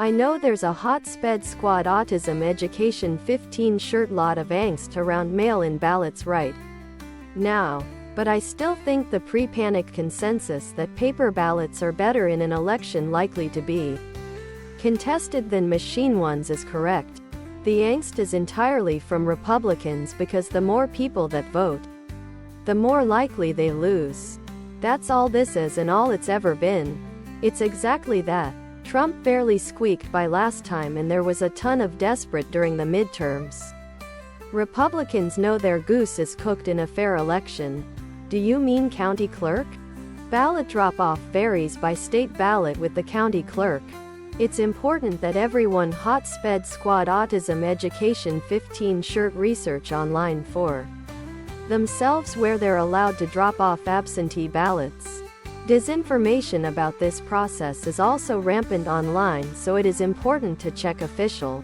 I know there's a hot Sped Squad Autism Education 15 shirt lot of angst around mail-in ballots right now, but I still think the pre-panic consensus that paper ballots are better in an election likely to be contested than machine ones is correct. The angst is entirely from Republicans because the more people that vote, the more likely they lose. That's all this is and all it's ever been. It's exactly that. Trump barely squeaked by last time and there was a ton of desperate during the midterms. Republicans know their goose is cooked in a fair election. Do you mean county clerk? Ballot drop-off varies by state ballot with the county clerk. It's important that everyone hot Sped Squad Autism Education 15 shirt research online for themselves where they're allowed to drop off absentee ballots. Disinformation about this process is also rampant online, so it is important to check official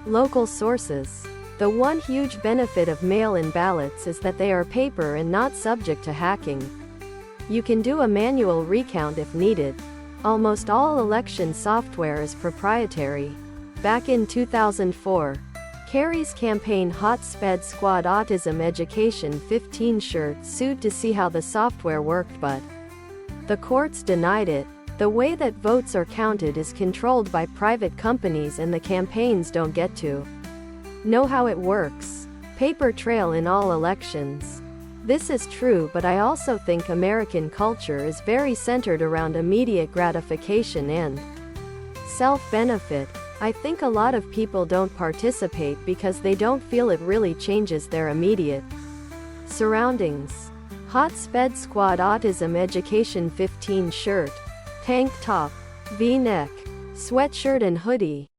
local sources. The one huge benefit of mail-in ballots is that they are paper and not subject to hacking. You can do a manual recount if needed. Almost all election software is proprietary. Back in 2004, Kerry's campaign hot Sped Squad Autism Education 15 shirt sued to see how the software worked, but the courts denied it. The way that votes are counted is controlled by private companies and the campaigns don't get to know how it works. Paper trail in all elections. This is true, but I also think American culture is very centered around immediate gratification and self-benefit. I think a lot of people don't participate because they don't feel it really changes their immediate surroundings. Hot Sped Squad Autism Education 15 shirt, tank top, V-neck, sweatshirt and hoodie,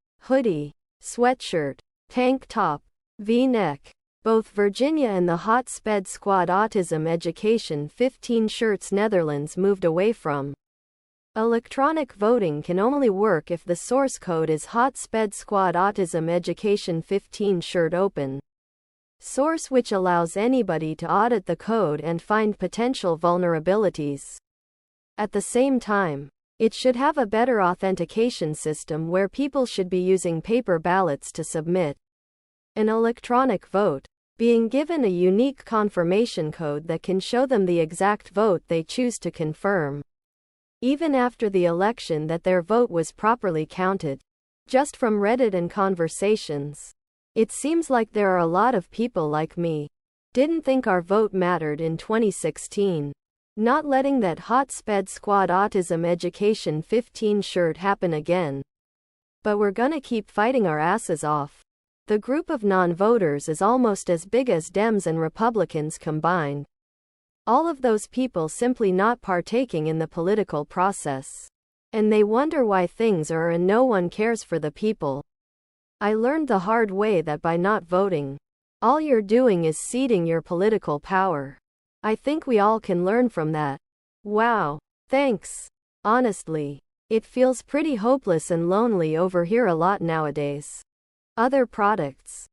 sweatshirt, tank top, V-neck. Both Virginia and the hot Sped Squad Autism Education 15 shirts Netherlands moved away from. Electronic voting can only work if the source code is hot Sped Squad Autism Education 15 shirt open source, which allows anybody to audit the code and find potential vulnerabilities. At the same time, it should have a better authentication system where people should be using paper ballots to submit an electronic vote, being given a unique confirmation code that can show them the exact vote they choose to confirm, even after the election, that their vote was properly counted. Just from Reddit and conversations, it seems like there are a lot of people like me. Didn't think our vote mattered in 2016. Not letting that hot Sped Squad Autism Education 15 shirt happen again. But we're gonna keep fighting our asses off. The group of non-voters is almost as big as Dems and Republicans combined. All of those people simply not partaking in the political process. And they wonder why things are and no one cares for the people. I learned the hard way that by not voting, all you're doing is ceding your political power. I think we all can learn from that. Wow. Thanks. Honestly, it feels pretty hopeless and lonely over here a lot nowadays. Other products.